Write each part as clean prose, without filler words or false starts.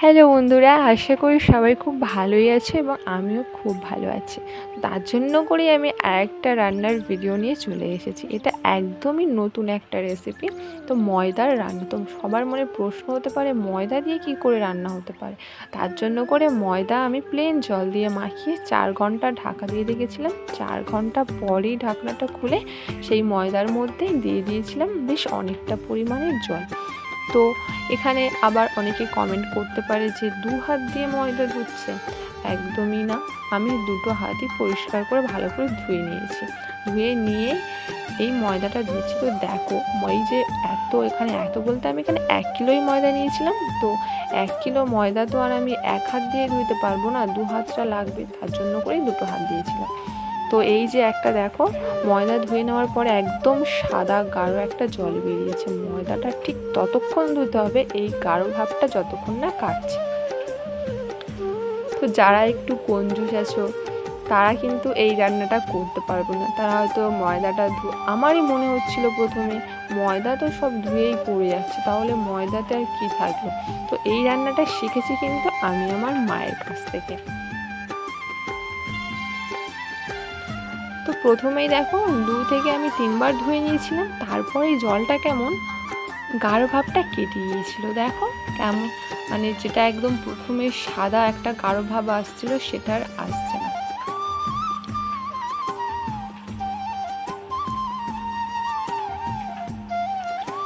Hello বন্ধুরা, আশা করি সবাই খুব ভালোই আছে এবং আমিও খুব ভালো আছি। তার জন্য করেই আমি আরেকটা রান্নার ভিডিও নিয়ে চলে এসেছি। এটা একদমই নতুন একটা রেসিপি। তো ময়দার রান্না, তো সবার মনে প্রশ্ন হতে পারে ময়দা দিয়ে কি করে রান্না হতে পারে। তার জন্য করে ময়দা আমি প্লেন জল দিয়ে মাখিয়ে 4 ঘন্টা ঢাকা দিয়ে রেখেছিলাম। 4 ঘন্টা পরেই ঢাকনাটা খুলে সেই ময়দার মধ্যে দিয়ে দিয়েছিলাম বেশ অনেকটা পরিমাণের জল। তো এখানে আবার অনেকে কমেন্ট করতে পারে যে 2 হাত দিয়ে ময়দা ধুচ্ছে। একদমই না, আমি দুটো হাতই পরিষ্কার করে ভালো করে ধুয়ে নিয়েছি। ধুয়ে নিয়ে এই ময়দাটা ধুচ্ছি। তো দেখো এই যে এখানে বলতে আমি এখানে 1 কিলোই ময়দা নিয়েছিলাম। তো 1 কিলো ময়দা তো আর আমি 1 হাত দিয়ে ধুইতে পারবো না, 2 হাতটা লাগবে, তার জন্য করেই দুটো হাত দিয়েছিলাম। তো এই যে একটা দেখো ময়দা ধুয়ে নেওয়ার পরে একদম সাদা গাঢ় একটা জল বেরিয়েছে। ময়দাটা ঠিক ততক্ষণ ধুতে হবে এই গাঢ় ভাবটা যতক্ষণ না কাটছে। তো যারা একটু কঞ্জুস আছো তারা কিন্তু এই রান্নাটা করতে পারবে না। তারা হয়তো ময়দাটা আমারই মনে হচ্ছিল প্রথমে ময়দা তো সব ধুয়েই পড়ে যাচ্ছে, তাহলে ময়দাতে আর কি থাকলো। তো এই রান্নাটা শিখেছি কিন্তু আমি আমার মায়ের কাছ থেকে। তো প্রথমেই দেখো 2 থেকে আমি 3 বার ধুয়ে নিয়েছিলাম, তারপরে এই জলটা কেমন গাঢ় ভাবটা কেটে গিয়েছিল। দেখো কেমন, মানে যেটা একদম প্রথমে সাদা একটা গাঢ় ভাব আসছিল সেটা আর আসছে না।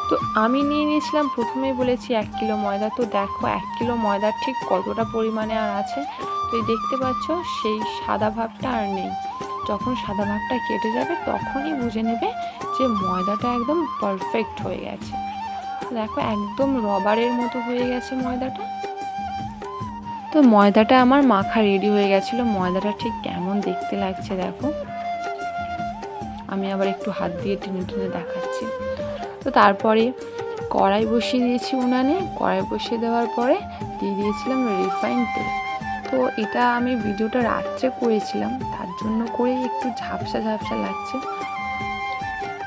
তো আমি নিয়ে নিয়েছিলাম, প্রথমেই বলেছি 1 কিলো ময়দা। তো দেখো 1 কিলো ময়দার ঠিক কতটা পরিমাণে আর আছে। তো এই দেখতে পাচ্ছ সেই সাদা ভাবটা আর নেই। যখন সাদা ভাবটা কেটে যাবে তখনই বুঝে নেবে যে ময়দাটা একদম পারফেক্ট হয়ে গেছে। দেখো একদম রবারের মতো হয়ে গেছে ময়দাটা। তো ময়দাটা আমার মাখা রেডি হয়ে গেছিলো। ময়দাটা ঠিক কেমন দেখতে লাগছে দেখো, আমি আবার একটু হাত দিয়ে টেনে টেনে দেখাচ্ছি। তো তারপরে কড়াই বসিয়ে দিয়েছি উনানে। কড়াই বসিয়ে দেওয়ার পরে দিয়ে দিয়েছিলাম রিফাইন্ড তেল। তো এটা আমি ভিডিওটা রাত্রে করেছিলাম, তার জন্য করে একটু ঝাপসা ঝাপসা লাগছে।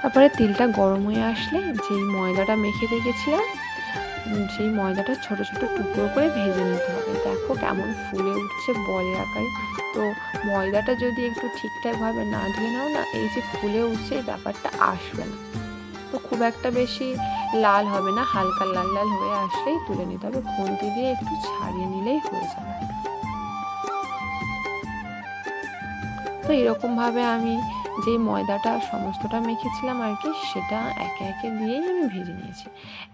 তারপরে তেলটা গরম হয়ে আসলে যেই ময়দাটা মেখে রেখেছিলাম সেই ময়দাটা ছোট ছোট টুকরো করে ভেজে নিতে হবে। দেখো কেমন ফুলে উঠছে বলের আকারে। তো ময়দাটা যদি একটু ঠিকঠাকভাবে না ধুয়ে নাও না, এই যে ফুলে উঠছে এই ব্যাপারটা আসবে না। তো খুব একটা বেশি লাল হবে না, হালকা লাল লাল হয়ে আসলেই তুলে নিতে হবে। খুন্তি দিয়ে একটু ছাড়িয়ে নিলেই হয়ে যাবে। তো এরকমভাবে আমি যে ময়দাটা সমস্তটা মেখেছিলাম আর কি, সেটা একে একে দিয়েই আমি ভেজে নিয়েছি।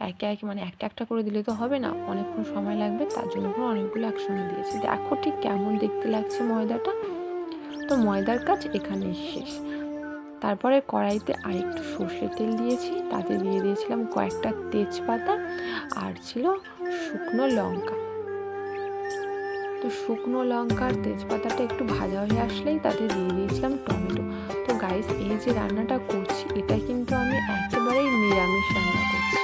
একে একে মানে একটা একটা করে দিলে তো হবে না, অনেকক্ষণ সময় লাগবে, তার জন্য করে অনেকগুলো একসঙ্গে দিয়েছি। দেখো ঠিক কেমন দেখতে লাগছে ময়দাটা। তো ময়দার কাজ এখানেই শেষ। তারপরে কড়াইতে আরেকটু সর্ষের তেল দিয়েছি, তাতে দিয়ে দিয়েছিলাম কয়েকটা তেজপাতা আর ছিল শুকনো লঙ্কা। তো শুকনো লঙ্কার তেজপাতাটা একটু ভাজা হয়ে আসলেই তাতে দিয়ে দিয়েছিলাম টমেটো। তো গাইস এই যে রান্নাটা করছি এটা কিন্তু আমি একেবারেই নিরামিষ রান্না করছি।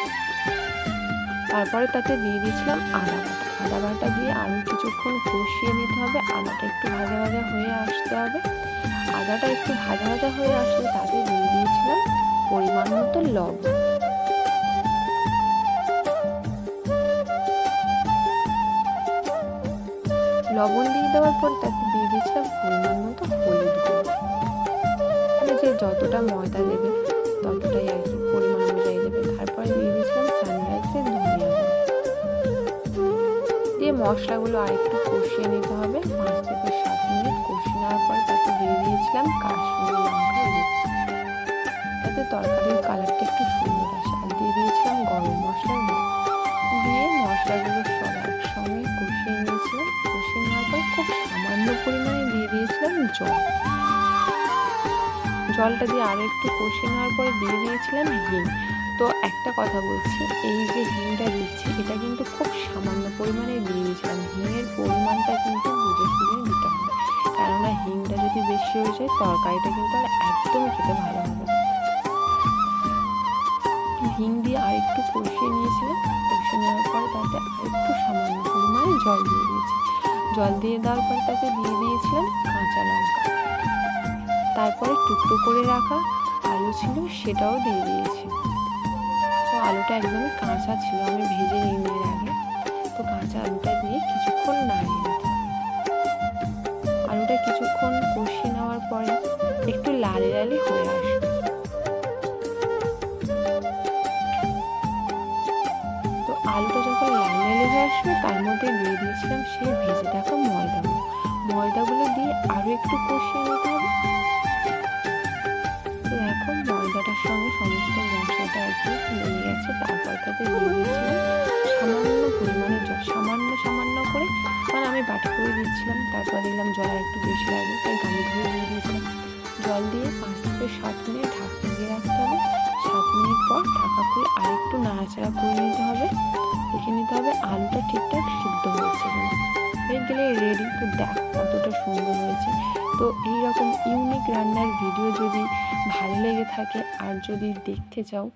তারপরে তাতে দিয়ে দিয়েছিলাম আদা বাটা। আদা বাটা দিয়ে আরও কিছুক্ষণ কষিয়ে নিতে হবে। আদাটা একটু ভাজা ভাজা হয়ে আসতে হবে। আদাটা একটু ভাজা ভাজা হয়ে আসলে তাতে দিয়ে দিয়েছিলাম পরিমাণ মতো লবণ। লবণ দিয়ে দেওয়ার পর তাতে দিয়ে দিয়েছিলাম পরিমাণ মতো হলুদ গুঁড়ো। মানে যে যতটা ময়দা দেবে ততটাই আর কি পরিমাণ অনুযায়ী দেবে। তারপরে দিয়ে দিয়েছিলাম সানরাইসের ধনিয়া গুঁড়ো দিয়ে মশলাগুলো আরেকটু কষিয়ে নিতে হবে। 5 থেকে 7 মিনিট কষিয়ে নেওয়ার পর তাতে দিয়ে দিয়েছিলাম কাশ্মীরি লঙ্কা গুঁড়ো, তাতে তরকারির কালারটা একটু সুন্দর আসে। আর দিয়ে দিয়েছিলাম গরম মশলার গুঁড়ো দিয়ে মশলাগুলো সব একসঙ্গে কষিয়ে নিয়েছিলাম। কষিয়ে নেওয়ার পর খুব সামান্য পরিমাণে দিয়ে দিয়েছিলাম জল। জলটা দিয়ে আরও একটু কষিয়ে নেওয়ার পরে দিয়ে দিয়েছিলাম হিং। তো একটা কথা বলছি, এই যে হিংটা দিচ্ছি এটা কিন্তু খুব সামান্য পরিমাণে দিয়ে দিয়েছিলাম। হিংয়ের পরিমাণটা কিন্তু বুঝে শুনে দিতে হবে, কেননা হিংটা যদি বেশি হয়ে যায় তরকারিটা কিন্তু আর একদমই খেতে ভালো হবে না। হিং দিয়ে আরেকটু কষিয়ে নিয়েছিলাম। কষিয়ে নেওয়ার পরে তাতে আরেকটু সামান্য পরিমাণে জল দিয়ে দিয়েছি। জল দিয়ে দেওয়ার পর তাতে দিয়ে দিয়েছিলাম কাঁচা লঙ্কা। তারপরে টুকরো করে রাখা আলু ছিল সেটাও দিয়ে দিয়েছি। তো আলুটা একদমই কাঁচা ছিল, আমি ভেজে নিই এর আগে। তো কাঁচা আলুটা দিয়ে কিছুক্ষণ নাড়িয়ে নিতে হবে। আলুটা কিছুক্ষণ কষিয়ে নেওয়ার পরে একটু লালে লালে হয়ে আসবে। তো আলুটা যখন লাল লাল হয়ে আসবে তার মধ্যে দিয়ে দিয়েছিলাম সেই ভেজে রাখা ময়দাগুলো দিয়ে আরও একটু কষিয়ে নিতে হবে। তো দেখো ময়দাটার সঙ্গে সমস্ত মশলাটা একটু লেগে গেছে। তারপর তাতে দিয়ে দিয়েছিলাম সামান্য পরিমাণে জল, সামান্য করে, মানে আমি বাটি করে দিচ্ছিলাম। তারপর দেখলাম জল একটু বেশি লাগবে, তাই গামলি ধরে দিয়ে দিয়েছিলাম। জল দিয়ে 5 থেকে 7 মিনিট ঢাকনা দিয়ে রাখতে হবে। 7 মিনিট পর ঢাকা খুলে আরেকটু নাড়াচাড়া করে নিতে হবে। দেখে নিতে হবে আলুটা ঠিকঠাক সিদ্ধ হয়েছে কিনা। হয়ে গেলে রেডি। তো দেখো কতটা সুন্দর হয়েছে। তো এইরকম ইউনিক রান্নার ভিডিও যদি ভালো লেগে থাকে আর যদি দেখতে চাও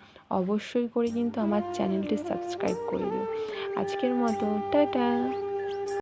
অবশ্যই করে কিন্তু আমার চ্যানেলটি সাবস্ক্রাইব করে দিও। আজকের মতো টাটা।